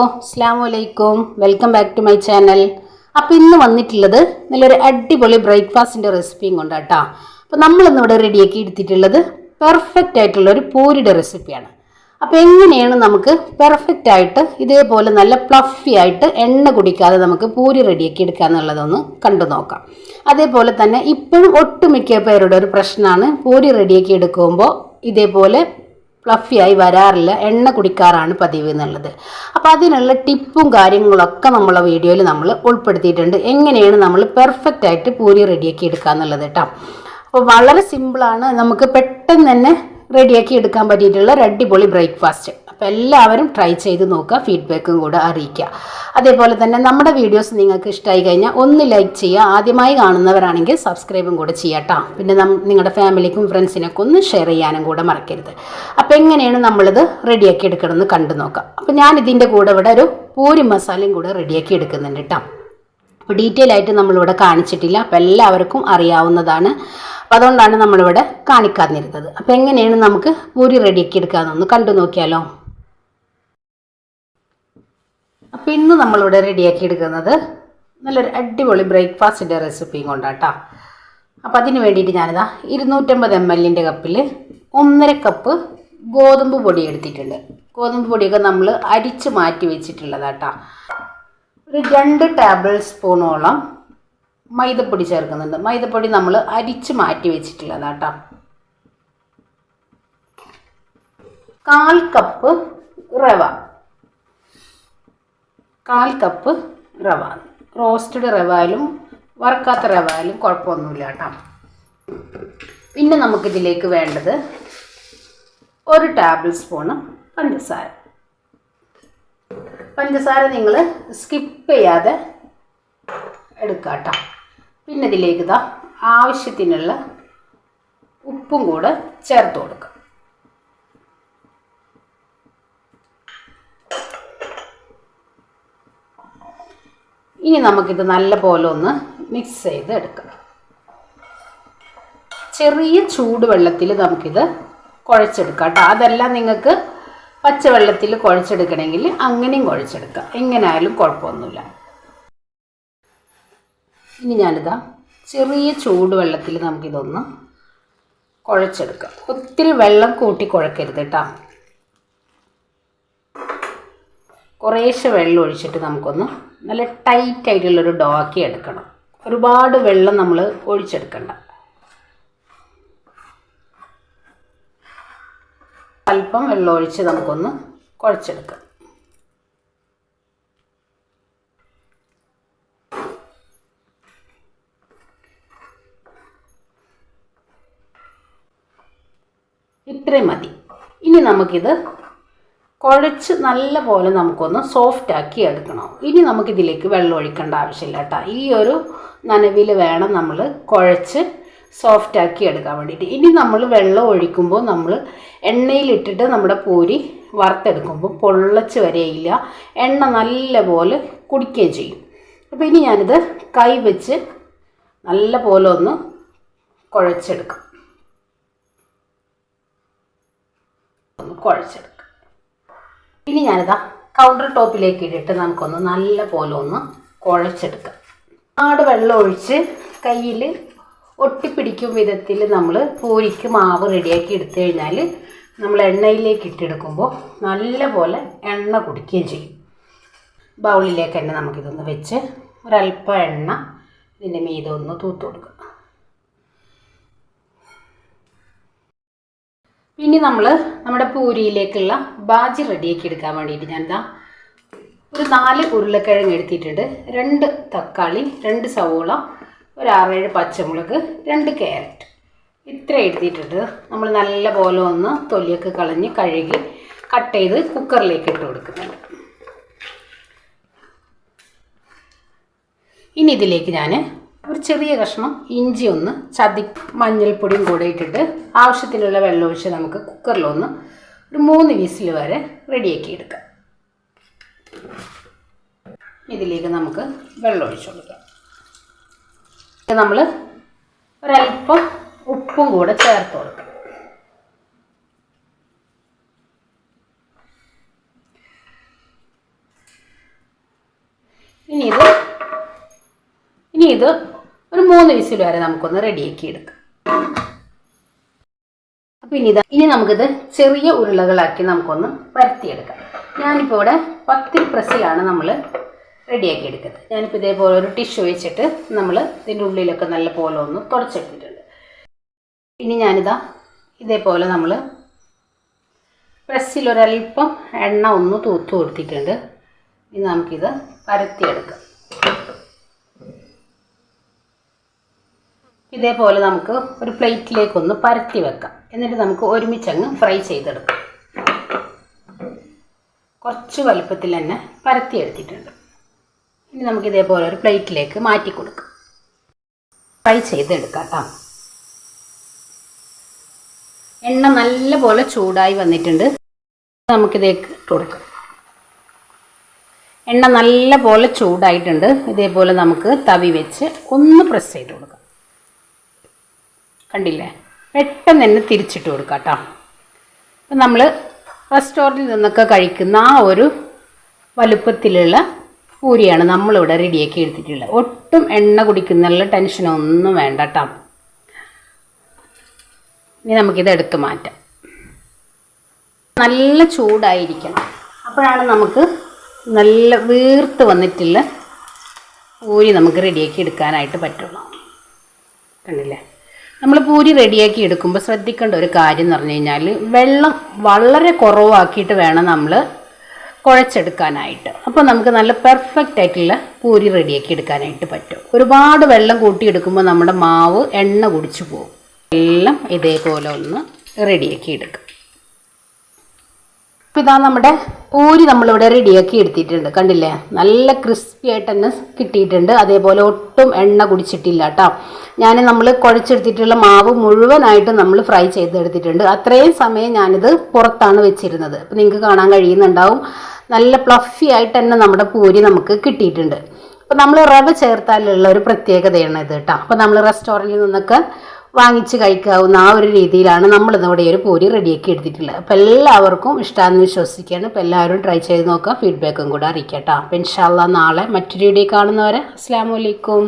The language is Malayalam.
അസ്സലാമു അലൈക്കും. Welcome back to my channel. അപ്പോൾ ഇന്ന് വന്നിട്ടുള്ളത് നല്ലൊരു അടിപൊളി ബ്രേക്ക്ഫാസ്റ്റിൻ്റെ റെസിപ്പിയും കൊണ്ടാട്ടോ. അപ്പോൾ നമ്മളിന്നിവിടെ റെഡിയാക്കി എടുത്തിട്ടുള്ളത് പെർഫെക്റ്റ് ആയിട്ടുള്ള ഒരു പൂരിയുടെ റെസിപ്പിയാണ്. അപ്പോൾ എങ്ങനെയാണ് നമുക്ക് പെർഫെക്റ്റ് ആയിട്ട് ഇതേപോലെ നല്ല ഫ്ലഫി ആയിട്ട് എണ്ണ കുടിക്കാതെ നമുക്ക് പൂരി റെഡിയാക്കി എടുക്കുക എന്നുള്ളതൊന്ന് കണ്ടു നോക്കാം. അതേപോലെ തന്നെ ഇപ്പോഴും ഒട്ടുമിക്ക പേരുടെ ഒരു പ്രശ്നമാണ് പൂരി റെഡിയാക്കി എടുക്കുമ്പോൾ ഇതേപോലെ ഫ്ലഫിയായി വരാറില്ല, എണ്ണ കുടിക്കാറാണ് പതിവ് എന്നുള്ളത്. അപ്പോൾ അതിനുള്ള ടിപ്പും കാര്യങ്ങളൊക്കെ നമ്മളെ വീഡിയോയിൽ നമ്മൾ ഉൾപ്പെടുത്തിയിട്ടുണ്ട്. എങ്ങനെയാണ് നമ്മൾ പെർഫെക്റ്റ് ആയിട്ട് പൂരി റെഡിയാക്കി എടുക്കുക എന്നുള്ളത് കേട്ടോ. അപ്പോൾ വളരെ സിമ്പിളാണ്, നമുക്ക് പെട്ടെന്ന് തന്നെ റെഡിയാക്കി എടുക്കാൻ പറ്റിയിട്ടുള്ള ഒരു അടിപൊളി ബ്രേക്ക്ഫാസ്റ്റ്. അപ്പോൾ എല്ലാവരും ട്രൈ ചെയ്ത് നോക്കുക, ഫീഡ്ബാക്കും കൂടെ അറിയിക്കുക. അതേപോലെ തന്നെ നമ്മുടെ വീഡിയോസ് നിങ്ങൾക്ക് ഇഷ്ടമായി കഴിഞ്ഞാൽ ഒന്ന് ലൈക്ക് ചെയ്യുക, ആദ്യമായി കാണുന്നവരാണെങ്കിൽ സബ്സ്ക്രൈബും കൂടെ ചെയ്യാം കേട്ടോ. പിന്നെ നിങ്ങളുടെ ഫാമിലിക്കും ഫ്രണ്ട്സിനൊക്കെ ഒന്ന് ഷെയർ ചെയ്യാനും കൂടെ മറക്കരുത്. അപ്പോൾ എങ്ങനെയാണ് നമ്മളിത് റെഡിയാക്കി എടുക്കണമെന്ന് കണ്ടു നോക്കാം. അപ്പോൾ ഞാൻ ഇതിൻ്റെ കൂടെ ഇവിടെ ഒരു പൂരി മസാലയും കൂടെ റെഡിയാക്കി എടുക്കുന്നുണ്ട് കേട്ടോ. അപ്പോൾ ഡീറ്റെയിൽ ആയിട്ട് നമ്മളിവിടെ കാണിച്ചിട്ടില്ല, അപ്പോൾ എല്ലാവർക്കും അറിയാവുന്നതാണ്. അപ്പോൾ അതുകൊണ്ടാണ് നമ്മളിവിടെ കാണിക്കാതിരുന്നത്. അപ്പോൾ എങ്ങനെയാണ് നമുക്ക് പൂരി റെഡിയാക്കി എടുക്കാമെന്നൊന്ന് കണ്ടു നോക്കിയാലോ. അപ്പോൾ ഇന്ന് നമ്മളിവിടെ റെഡിയാക്കി എടുക്കുന്നത് നല്ലൊരു അടിപൊളി ബ്രേക്ക്ഫാസ്റ്റിൻ്റെ റെസിപ്പിയും കൊണ്ടാട്ടോ. അപ്പോൾ അതിന് വേണ്ടിയിട്ട് ഞാനിതാ 250 ml കപ്പിൽ 1.5 കപ്പ് ഗോതമ്പ് പൊടി എടുത്തിട്ടുണ്ട്. ഗോതമ്പ് പൊടിയൊക്കെ നമ്മൾ അരിച്ച് മാറ്റി വെച്ചിട്ടുള്ളതാട്ടോ. ഒരു 2 ടേബിൾ സ്പൂണോളം മൈദപ്പൊടി ചേർക്കുന്നുണ്ട്. മൈദപ്പൊടി നമ്മൾ അരിച്ച് മാറ്റി വെച്ചിട്ടുള്ളതാട്ടോ. 1/4 കപ്പ് റവ, 1/4 കപ്പ് റവ. റോസ്റ്റഡ് റവ ആയാലും വറുക്കാത്ത റവ ആയാലും കുഴപ്പമൊന്നുമില്ല കേട്ടോ. പിന്നെ നമുക്കിതിലേക്ക് വേണ്ടത് 1 ടേബിൾ സ്പൂണ് പഞ്ചസാര. പഞ്ചസാര നിങ്ങൾ സ്കിപ്പ് ചെയ്യാതെ എടുക്കുക കേട്ടോ. പിന്നെ ഇതിലേക്ക് ഇതാ ആവശ്യത്തിനുള്ള ഉപ്പും കൂടെ ചേർത്ത് കൊടുക്കുക. ഇനി നമുക്കിത് നല്ല പോലെ ഒന്ന് മിക്സ് ചെയ്ത് എടുക്കാം. ചെറിയ ചൂടുവെള്ളത്തിൽ നമുക്കിത് കുഴച്ചെടുക്കാം കേട്ടോ. അതല്ല നിങ്ങൾക്ക് പച്ചവെള്ളത്തിൽ കുഴച്ചെടുക്കണമെങ്കിൽ അങ്ങനെയും കുഴച്ചെടുക്കാം, എങ്ങനെയായാലും കുഴപ്പമൊന്നുമില്ല. ഇനി ഞാനിതാ ചെറിയ ചൂടുവെള്ളത്തിൽ നമുക്കിതൊന്ന് കുഴച്ചെടുക്കാം. ഒത്തിരി വെള്ളം കൂട്ടി കുഴക്കരുത് കേട്ടോ. കുറേശ്ശെ വെള്ളം ഒഴിച്ചിട്ട് നമുക്കൊന്ന് നല്ല ടൈറ്റായിട്ടുള്ളൊരു ഡോ ആക്കി എടുക്കണം. ഒരുപാട് വെള്ളം നമ്മൾ ഒഴിച്ചെടുക്കണ്ട. അല്പം വെള്ളം ഒഴിച്ച് നമുക്കൊന്ന് കുഴച്ചെടുക്കാം. ഇത്രയും മതി. ഇനി നമുക്കിത് കുഴച്ച് നല്ല പോലെ നമുക്കൊന്ന് സോഫ്റ്റ് ആക്കി എടുക്കണം. ഇനി നമുക്കിതിലേക്ക് വെള്ളം ഒഴിക്കേണ്ട ആവശ്യമില്ല കേട്ടോ. ഈ ഒരു നനവിൽ വേണം നമ്മൾ കുഴച്ച് സോഫ്റ്റ് ആക്കി എടുക്കാൻ വേണ്ടിയിട്ട്. ഇനി നമ്മൾ വെള്ളം ഒഴിക്കുമ്പോൾ നമ്മൾ എണ്ണയിലിട്ടിട്ട് നമ്മുടെ പൂരി വറുത്തെടുക്കുമ്പോൾ പൊള്ളച്ച് വരെയില്ല, എണ്ണ നല്ല പോലെ കുടിക്കുകയും ചെയ്യും. അപ്പോൾ ഇനി ഞാനിത് കൈ വെച്ച് നല്ല പോലെ ഒന്ന് കുഴച്ചെടുക്കാം. കുഴച്ചെടുക്കുക. ഇനി ഞാനിതാ കൗണ്ടർ ടോപ്പിലേക്ക് ഇട്ടിട്ട് നമുക്കൊന്ന് നല്ല പോലെ ഒന്ന് കുഴച്ചെടുക്കാം. ഒരുപാട് വെള്ളം ഒഴിച്ച് കയ്യിൽ ഒട്ടിപ്പിടിക്കും വിധത്തിൽ നമ്മൾ പൂരിക്ക് മാവ് റെഡിയാക്കി എടുത്തു കഴിഞ്ഞാൽ നമ്മൾ എണ്ണയിലേക്ക് ഇട്ടെടുക്കുമ്പോൾ നല്ല പോലെ എണ്ണ കുടിക്കുകയും ചെയ്യും. ബൗളിലേക്ക് തന്നെ നമുക്കിതൊന്ന് വെച്ച് ഒരല്പം എണ്ണ ഇതിൻ്റെ മീതെ ഒന്ന് തൂത്ത് കൊടുക്കുക. ഇനി നമ്മൾ നമ്മുടെ പൂരിയിലേക്കുള്ള ബാജി റെഡിയാക്കി എടുക്കാൻ വേണ്ടിയിട്ട് ഞാനിതാ ഒരു 4 ഉരുളക്കിഴങ്ങ് എടുത്തിട്ടുണ്ട്, 2 തക്കാളി, 2 സവോള, ഒരു 6-7 പച്ചമുളക്, 2 ക്യാരറ്റ്, ഇത്ര എടുത്തിട്ടുണ്ട്. നമ്മൾ നല്ല പോലെ ഒന്ന് തൊലിയൊക്കെ കളഞ്ഞ് കഴുകി കട്ട് ചെയ്ത് കുക്കറിലേക്ക് ഇട്ട് കൊടുക്കുന്നുണ്ട്. ഇനി ഇതിലേക്ക് ഞാൻ ഒരു ചെറിയ കഷ്ണം ഇഞ്ചി ഒന്ന് മഞ്ഞൾപ്പൊടിയും കൂടെ ഇട്ടിട്ട് ആവശ്യത്തിനുള്ള വെള്ളം ഒഴിച്ച് നമുക്ക് കുക്കറിലൊന്ന് ഒരു 3 വിസിൽ വരെ റെഡിയാക്കി എടുക്കാം. ഇതിലേക്ക് നമുക്ക് വെള്ളം ഒഴിച്ചു കൊടുക്കാം. നമ്മൾ ഒരല്പം ഉപ്പും കൂടെ ചേർത്ത് കൊടുക്കാം. ഇനി ഇത് ഒരു 3 വിസിൽ വരെ നമുക്കൊന്ന് റെഡിയാക്കി എടുക്കാം. അപ്പോൾ ഇനി നമുക്കിത് ചെറിയ ഉരുളകളാക്കി നമുക്കൊന്ന് പരത്തിയെടുക്കാം. ഞാനിപ്പോൾ ഇവിടെ 10 പ്രസ്സിലാണ് നമ്മൾ റെഡിയാക്കി എടുക്കുന്നത്. ഞാനിപ്പോൾ ഇതേപോലെ ഒരു ടിഷ്യൂ വെച്ചിട്ട് നമ്മൾ ഇതിൻ്റെ ഉള്ളിലൊക്കെ നല്ല പോലെ ഒന്ന് തുടച്ചെടുത്തിട്ടുണ്ട്. ഇനി ഞാനിതാ ഇതേപോലെ നമ്മൾ പ്രസ്സിൽ ഒരല്പം എണ്ണ ഒന്ന് തൂത്ത് കൊടുത്തിട്ടുണ്ട്. ഇനി നമുക്കിത് പരത്തിയെടുക്കാം. ഇതേപോലെ നമുക്ക് ഒരു പ്ലേറ്റിലേക്കൊന്ന് പരത്തി വെക്കാം. എന്നിട്ട് നമുക്ക് ഒരുമിച്ചങ്ങ് ഫ്രൈ ചെയ്തെടുക്കാം. കുറച്ച് വലുപ്പത്തിൽ തന്നെ പരത്തിയെടുത്തിട്ടുണ്ട്. ഇനി നമുക്ക് ഇതേപോലെ ഒരു പ്ലേറ്റിലേക്ക് മാറ്റി കൊടുക്കാം. ഫ്രൈ ചെയ്തെടുക്കാം കേട്ടോ. എണ്ണ നല്ലപോലെ ചൂടായി വന്നിട്ടുണ്ട്. നമുക്കിതേക്ക് ഇട്ട് കൊടുക്കാം. എണ്ണ നല്ലപോലെ ചൂടായിട്ടുണ്ട്. ഇതേപോലെ നമുക്ക് തവി വെച്ച് ഒന്ന് പ്രസ് ചെയ്ത് കൊടുക്കാം. കണ്ടില്ലേ, പെട്ടെന്ന് തന്നെ തിരിച്ചിട്ട് കൊടുക്കാം കേട്ടോ. അപ്പം നമ്മൾ റെസ്റ്റോറൻറ്റിൽ നിന്നൊക്കെ കഴിക്കുന്ന ആ ഒരു വലുപ്പത്തിലുള്ള പൂരിയാണ് നമ്മളിവിടെ റെഡിയാക്കി എടുത്തിട്ടുള്ളത്. ഒട്ടും എണ്ണ കുടിക്കുന്നുള്ള ടെൻഷനൊന്നും വേണ്ട കേട്ടോ. ഇനി നമുക്കിത് എടുത്ത് മാറ്റാം. നല്ല ചൂടായിരിക്കണം, അപ്പോഴാണ് നമുക്ക് നല്ല വീർത്ത് വന്നിട്ടുള്ള പൂരി നമുക്ക് റെഡിയാക്കി എടുക്കാനായിട്ട് പറ്റുള്ളൂ. കണ്ടില്ലേ, നമ്മൾ പൂരി റെഡിയാക്കി എടുക്കുമ്പോൾ ശ്രദ്ധിക്കേണ്ട ഒരു കാര്യം എന്ന് പറഞ്ഞു കഴിഞ്ഞാൽ വെള്ളം വളരെ കുറവാക്കിയിട്ട് വേണം നമ്മൾ കുഴച്ചെടുക്കാനായിട്ട്. അപ്പോൾ നമുക്ക് നല്ല പെർഫെക്റ്റ് ആയിട്ടുള്ള പൂരി റെഡിയാക്കി എടുക്കാനായിട്ട് പറ്റും. ഒരുപാട് വെള്ളം കൂട്ടിയെടുക്കുമ്പോൾ നമ്മുടെ മാവ് എണ്ണ കുടിച്ചു പോകും. എല്ലാം ഇതേപോലെ ഒന്ന് റെഡിയാക്കി എടുക്കാം. അപ്പോൾ ഇതാ നമ്മുടെ പൂരി നമ്മളിവിടെ റെഡിയാക്കി എടുത്തിട്ടുണ്ട്. കണ്ടില്ലേ, നല്ല ക്രിസ്പി ആയിട്ട് തന്നെ കിട്ടിയിട്ടുണ്ട്. അതേപോലെ ഒട്ടും എണ്ണ കുടിച്ചിട്ടില്ല കേട്ടോ. നമ്മൾ കുഴച്ചെടുത്തിട്ടുള്ള മാവ് മുഴുവനായിട്ട് നമ്മൾ ഫ്രൈ ചെയ്തെടുത്തിട്ടുണ്ട്. അത്രയും സമയം ഞാനിത് പുറത്താണ് വെച്ചിരുന്നത്. അപ്പോൾ നിങ്ങൾക്ക് കാണാൻ കഴിയുന്നുണ്ടാവും, നല്ല ഫ്ലഫി ആയിട്ട് തന്നെ നമ്മുടെ പൂരി നമുക്ക് കിട്ടിയിട്ടുണ്ട്. അപ്പോൾ നമ്മൾ റവ ചേർത്താലുള്ള ഒരു പ്രത്യേകതയാണ് ഇത് കേട്ടോ. അപ്പോൾ നമ്മൾ റെസ്റ്റോറൻറ്റിൽ നിന്നൊക്കെ വാങ്ങിച്ച് കഴിക്കാവുന്ന ആ ഒരു രീതിയിലാണ് നമ്മളിന്നിവിടെ ഒരു പൂരി റെഡിയാക്കി എടുത്തിട്ടുള്ളത്. അപ്പോൾ എല്ലാവർക്കും ഇഷ്ടമാണെന്ന് വിശ്വസിക്കുകയാണ്. അപ്പോൾ എല്ലാവരും ട്രൈ ചെയ്ത് നോക്കുക, ഫീഡ്ബാക്കും കൂടെ അറിയിക്കാം കേട്ടോ. അപ്പോൾ ഇൻഷാ അല്ലാഹ് നാളെ മറ്റൊരു വീഡിയോ കാണുന്നവരെ അസ്സലാമു അലൈക്കും.